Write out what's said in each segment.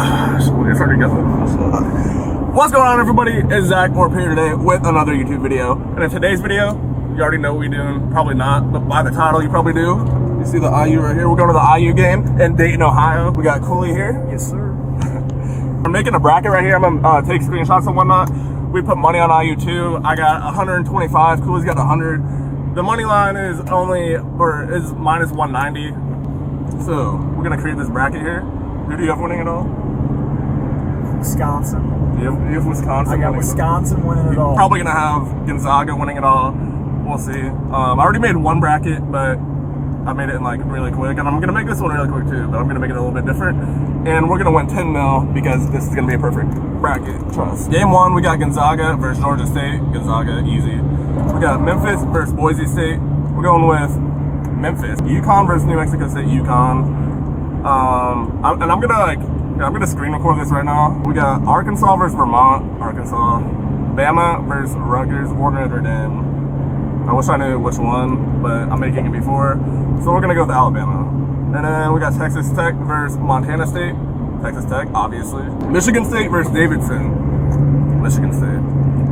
It's already going. What's going on, everybody? It's Zach. We're here today with another YouTube video. And in today's video, you already know what we're doing. Probably not, but by the title, you probably do. You see the IU right here? We're going to the IU game in Dayton, Ohio. We got Cooley here. Yes, sir. I'm making a bracket right here. I'm gonna take screenshots and whatnot. We put money on IU too. I got 125. Cooley's got 100. The money line is is minus 190. So we're gonna create this bracket here. Who do you have winning it all? Wisconsin. You have Wisconsin. I got Wisconsin winning it all. Probably gonna have Gonzaga winning it all. We'll see. I already made one bracket, but I made it in like really quick, and I'm gonna make this one really quick too. But I'm gonna make it a little bit different, and we're gonna win 10 mil because this is gonna be a perfect bracket. Trust. Game one, we got Gonzaga versus Georgia State. Gonzaga, easy. We got Memphis versus Boise State. We're going with Memphis. UConn versus New Mexico State. UConn. I'm gonna screen record this right now. We got Arkansas versus Vermont. Arkansas. Bama versus Rutgers or Notre Dame. I wish I knew which one, but I'm making it before. So we're gonna go with Alabama. And then we got Texas Tech versus Montana State. Texas Tech, obviously. Michigan State versus Davidson. Michigan State.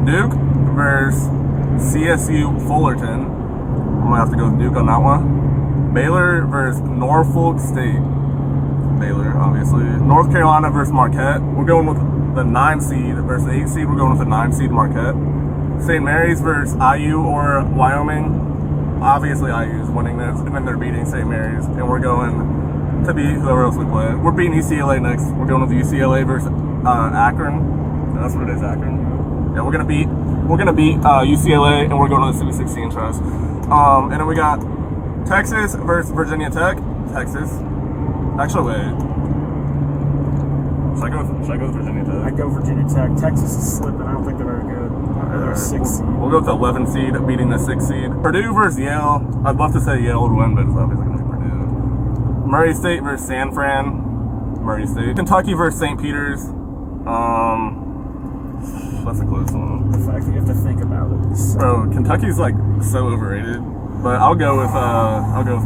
Duke versus CSU Fullerton. I'm gonna have to go with Duke on that one. Baylor versus Norfolk State. Baylor, obviously. North Carolina versus Marquette. We're going with the 9 seed versus the 8 seed. We're going with the 9 seed Marquette. St. Mary's versus IU or Wyoming. Obviously IU is winning this, and then they're beating St. Mary's, and we're going to beat whoever else we play. We're beating UCLA next. We're going with UCLA versus Akron. That's what it is, Akron. Yeah, we're gonna beat UCLA, and we're going to the Sweet 16 trust. And then we got Texas versus Virginia Tech. Texas. Actually, wait. Should I go with Virginia Tech? I go Virginia Tech. Texas is slipping. I don't think they're very good. They're a 6 seed. We'll go with the 11 seed, beating the 6 seed. Purdue versus Yale. I'd love to say Yale would win, but it's obviously going to be Purdue. Murray State versus San Fran. Murray State. Kentucky versus St. Peter's. That's a close one. The fact that you have to think about it is Bro, Kentucky's like so overrated. But I'll go with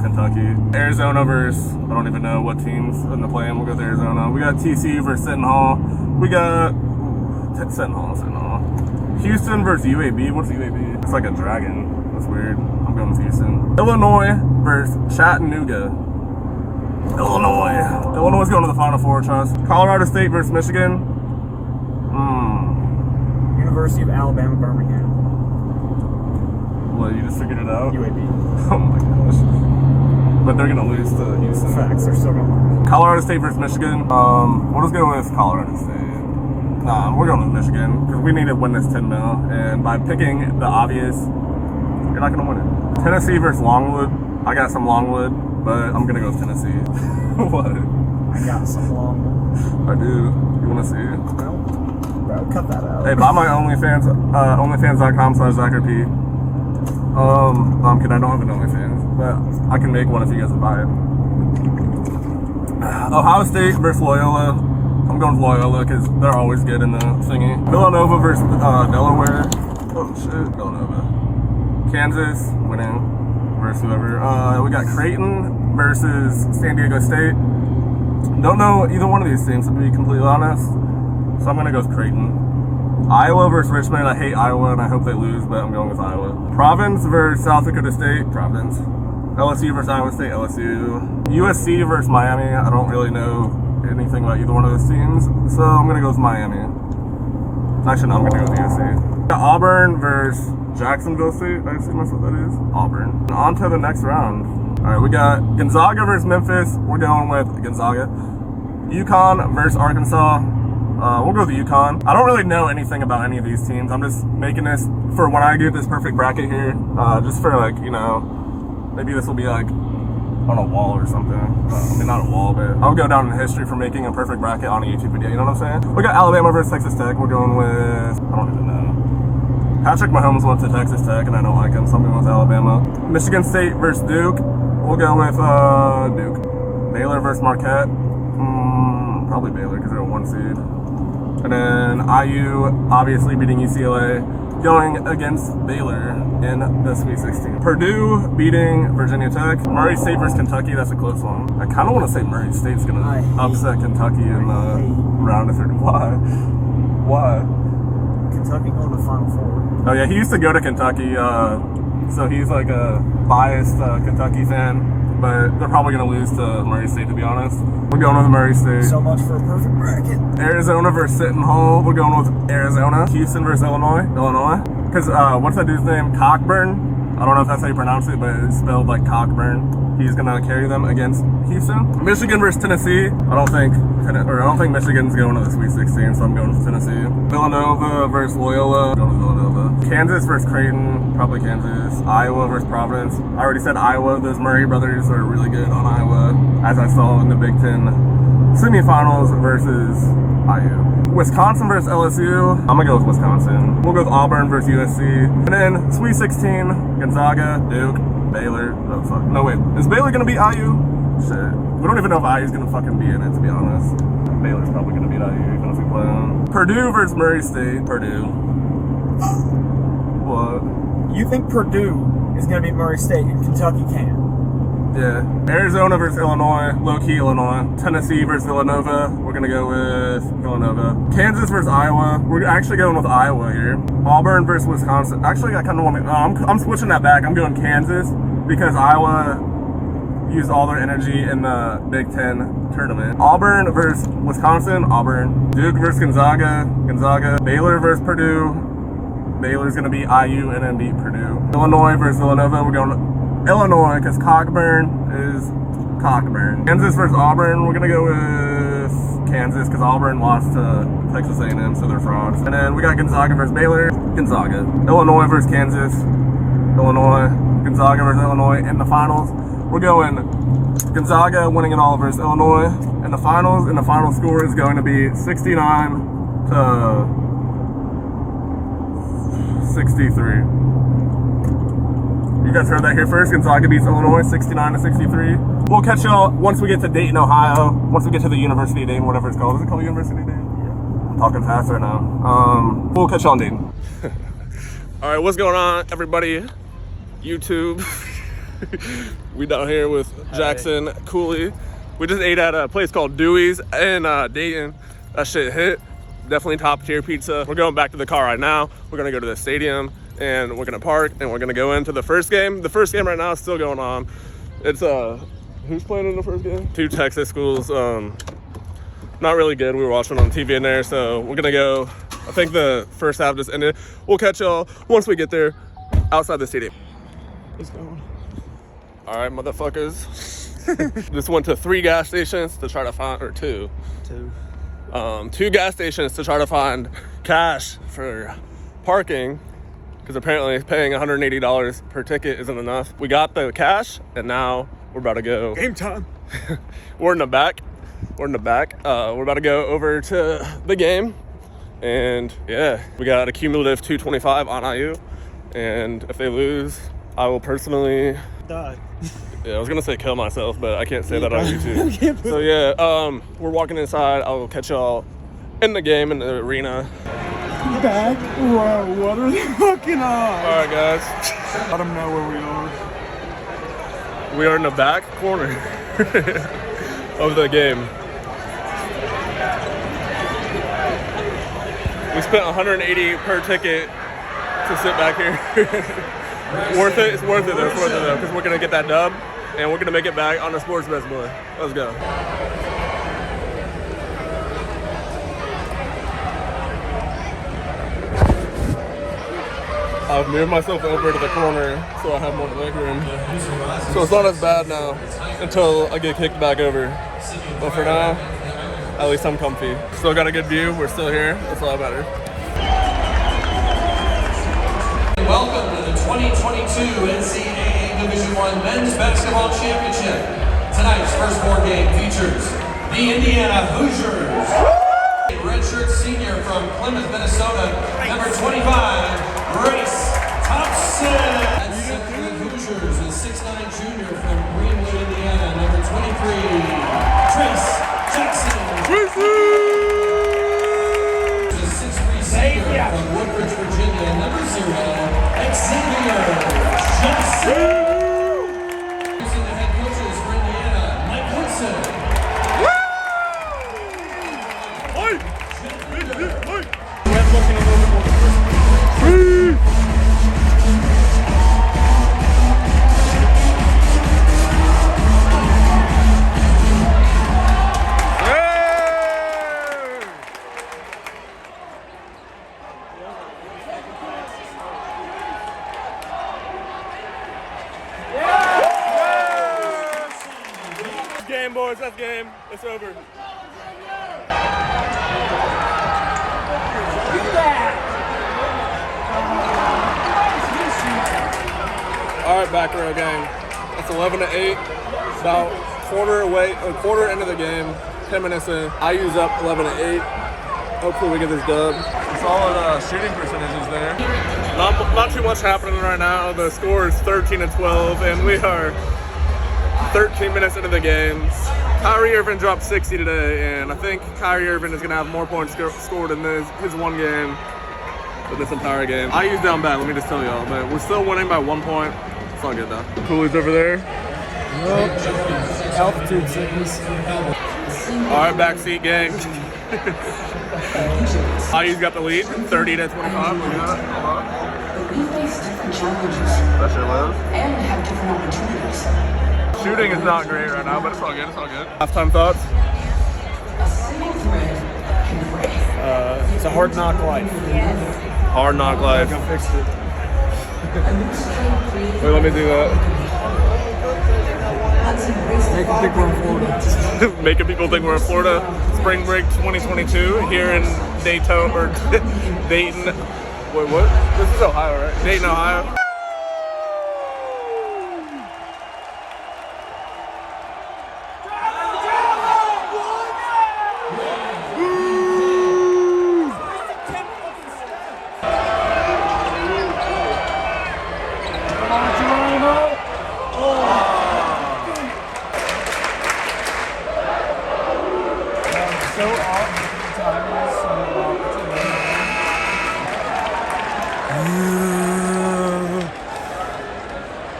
Kentucky. Arizona versus, I don't even know what teams in the play-in. We'll go with Arizona. We got TCU versus Seton Hall. We got Seton Hall. Houston versus UAB. What's UAB? It's like a dragon. That's weird. I'm going with Houston. Illinois versus Chattanooga. Illinois is going to the Final Four, trust. Colorado State versus Michigan. University of Alabama, Birmingham. What, you just figured it out? UAB. Oh my gosh. But they're going to lose to Houston. Facts, they're still going to lose. Colorado State versus Michigan. We'll just go with Colorado State. Nah, we're going with Michigan because we need to win this 10 mil. And by picking the obvious, you're not going to win it. Tennessee versus Longwood. I got some Longwood, but I'm going to go with Tennessee. What? I got some Longwood. I do. You want to see it? Well, bro, cut that out. Hey, buy my OnlyFans, onlyfans.com/ZachRP. I'm kidding, I don't have an OnlyFans, but I can make one if you guys would buy it. Ohio State versus Loyola. I'm going with Loyola because they're always good in the thingy. Villanova versus Delaware. Oh shit, Villanova. Kansas winning versus whoever. We got Creighton versus San Diego State. Don't know either one of these teams, to be completely honest. So I'm gonna go with Creighton. Iowa versus Richmond. I hate Iowa and I hope they lose, but I'm going with Iowa. Providence versus South Dakota State. Providence. LSU versus Iowa State. LSU. USC versus Miami. I don't really know anything about either one of those teams, so I'm gonna go with Miami. Actually, no, I'm gonna go with USC. Got Auburn versus Jacksonville State. I assume that's what that is. Auburn. And on to the next round. All right, we got Gonzaga versus Memphis. We're going with Gonzaga. UConn versus Arkansas. We'll go with UConn. I don't really know anything about any of these teams. I'm just making this for when I do this perfect bracket here. Just for like, you know, maybe this will be like on a wall or something. I mean, not a wall, but I'll go down in history for making a perfect bracket on a YouTube video. You know what I'm saying? We got Alabama versus Texas Tech. We're going with, I don't even know. Patrick Mahomes went to Texas Tech, and I don't like him, so I'm going with Alabama. Michigan State versus Duke. We'll go with Duke. Baylor versus Marquette. Probably Baylor because they're a 1 seed. And then IU obviously beating UCLA. going against Baylor in the Sweet 16. Purdue beating Virginia Tech. Murray State versus Kentucky, that's a close one. I kind of want to say Murray State's going to upset Kentucky in the round of 30. Why? Kentucky going to the Final Four. Oh yeah, he used to go to Kentucky, so he's like a biased Kentucky fan. But they're probably going to lose to Murray State, to be honest. We're going with Murray State. So much for a perfect bracket. Arizona versus Seton Hall. We're going with Arizona. Houston versus Illinois. Because what's that dude's name? Cockburn. I don't know if that's how you pronounce it, but it's spelled like Cockburn. He's going to carry them against Houston. Michigan versus Tennessee. I don't think Michigan's going to the Sweet 16, so I'm going with Tennessee. Villanova versus Loyola. I'm going to Villanova. Kansas versus Creighton. Probably Kansas. Iowa versus Providence. I already said Iowa. Those Murray brothers are really good on Iowa, as I saw in the Big Ten semifinals versus IU. Wisconsin versus LSU. I'm going to go with Wisconsin. We'll go with Auburn versus USC. And then Sweet 16, Gonzaga, Duke, Baylor. Oh, fuck. No, wait. Is Baylor going to beat IU? Shit. We don't even know if IU's going to fucking be in it, to be honest. Baylor's probably going to beat IU, even if we play them. Purdue versus Murray State. Purdue. What? You think Purdue is going to beat Murray State and Kentucky can't? Yeah. Arizona versus Illinois. Low-key Illinois. Tennessee versus Villanova. We're going to go with Villanova. Kansas versus Iowa. We're actually going with Iowa here. Auburn versus Wisconsin. Actually, I kind of want to... I'm switching that back. I'm going Kansas because Iowa used all their energy in the Big Ten tournament. Auburn versus Wisconsin. Auburn. Duke versus Gonzaga. Gonzaga. Baylor versus Purdue. Baylor's going to beat IU and then beat Purdue. Illinois versus Villanova. We're going Illinois, because Cockburn is Cockburn. Kansas versus Auburn, we're going to go with Kansas, because Auburn lost to Texas A&M, so they're frauds. And then we got Gonzaga versus Baylor, Gonzaga. Illinois versus Kansas, Illinois. Gonzaga versus Illinois. In the finals, we're going Gonzaga winning it all versus Illinois. In the finals, and the final score is going to be 69 to 63. You guys heard that here first. Gonzaga beats Illinois 69 to 63. We'll catch y'all once we get to Dayton, Ohio. Once we get to the University of Dayton, whatever it's called. Is it called University of Dayton? Yeah. I'm talking fast right now. We'll catch y'all in Dayton. All right, what's going on, everybody? YouTube. We down here with Jackson Cooley. We just ate at a place called Dewey's in Dayton. That shit hit. Definitely top tier pizza. We're going back to the car right now. We're gonna go to the stadium and we're gonna park and we're gonna go into the first game. The first game right now is still going on. It's who's playing in the first game? Two Texas schools. Not really good. We were watching on TV in there, so we're gonna go. I think the first half just ended. We'll catch y'all once we get there outside the stadium. What's going on? All right, motherfuckers. Just went to 3 gas stations to try to find, or two. 2 gas stations to try to find cash for parking, because apparently paying $180 per ticket isn't enough. We got the cash, and now we're about to go. Game time. We're in the back. We're about to go over to the game, and yeah, we got a cumulative 225 on IU, and if they lose, I will personally die. Yeah, I was gonna say kill myself, but I can't say that on YouTube. So yeah, we're walking inside. I'll catch y'all in the game, in the arena. Back row, what are they fucking on? Alright guys. Let them know where we are. We are in the back corner of the game. We spent $180 per ticket to sit back here. Worth it? It's worth it though. It's worth it though, because we're gonna get that dub and we're gonna make it back on the Sports Best Boy. Let's go. I've moved myself over to the corner so I have more leg room. So it's not as bad now until I get kicked back over. But for now, at least I'm comfy. Still got a good view. We're still here. That's all that matters. Welcome to the 2022 NCAA Division I Men's Basketball Championship. Tonight's first 4 game features the Indiana Hoosiers. Redshirt senior from Plymouth, Minnesota, number 25, Grace Thompson. At center for the Hoosiers, a 6'9" junior from Greenwood, Indiana, number 23, Trace Jackson. A 6'3" senior from Woodbridge, Virginia, number 6. this game. It's over. All right, back row gang. It's 11-8. About quarter into the game. 10 minutes in. I use up 11-8. Hopefully we get this dub. Solid shooting percentages there. Not too much happening right now. The score is 13-12, and we are 13 minutes into the game. Kyrie Irving dropped 60 today, and I think Kyrie Irving is going to have more points scored in his one game than this entire game. I used down bad, let me just tell y'all, but we're still winning by 1 point. It's all good though. Cooley's over there. Nope. Altitude sickness. All right, backseat gang. IU's got the lead, 30-25. Look at that. We face different challenges That sure was. and have different opportunities. Shooting is not great right now, but it's all good. It's all good. Halftime thoughts? A single thread can break. It's a hard knock life. Hard knock life. I fixed it. Wait, let me do that. Let's embrace the Make them think we're in Florida. Making people think we're in Florida. Spring break 2022 here in Dayton or Dayton. Wait, what? This is Ohio, right? Dayton, Ohio.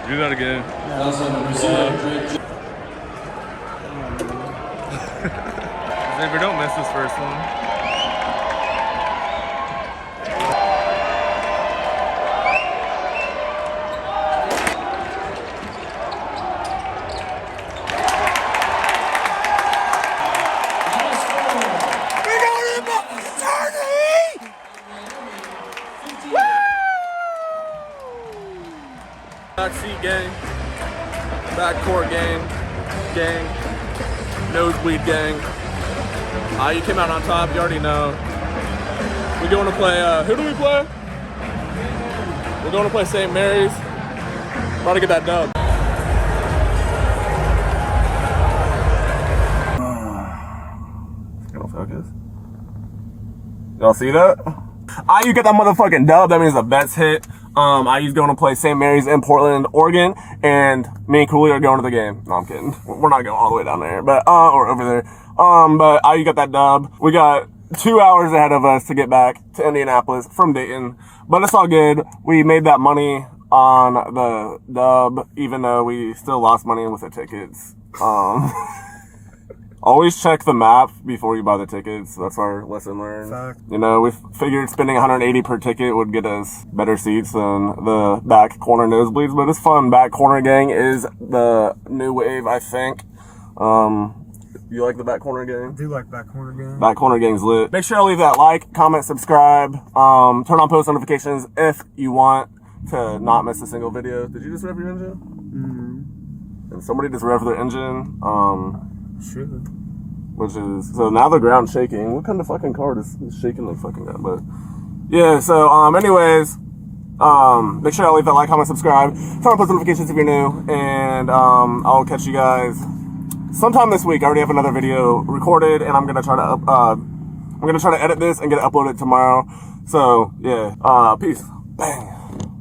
Do that again. Xavier, don't miss this first one. Backseat gang, backcourt gang, nosebleed gang. You came out on top, you already know. We're going to play, who do we play? We're going to play St. Mary's. About to get that dub. Gonna focus. Y'all see that? You get that motherfucking dub, that means the bet's hit. IU's going to play St. Mary's in Portland, Oregon, and me and Cooley are going to the game. No, I'm kidding. We're not going all the way down there, but, or over there. But IU got that dub. We got 2 hours ahead of us to get back to Indianapolis from Dayton, but it's all good. We made that money on the dub, even though we still lost money with the tickets. Always check the map before you buy the tickets. That's our lesson learned. Fact. You know, we figured spending $180 per ticket would get us better seats than the back corner nosebleeds, but it's fun. Back corner gang is the new wave, I think. You like the back corner gang? I do like back corner game. Back corner gang's lit. Make sure to leave that like, comment, subscribe, turn on post notifications if you want to not miss a single video. Did you just rev your engine? Mm-hmm. And somebody just revved their engine. Should. Which is, so now the ground's shaking. What kind of fucking car is shaking the fucking ground? But yeah, so anyways, make sure to leave that like, comment, subscribe, turn on post notifications if you're new, and I'll catch you guys sometime this week. I already have another video recorded, and I'm gonna try to edit this and get it uploaded tomorrow. So yeah, peace, bang.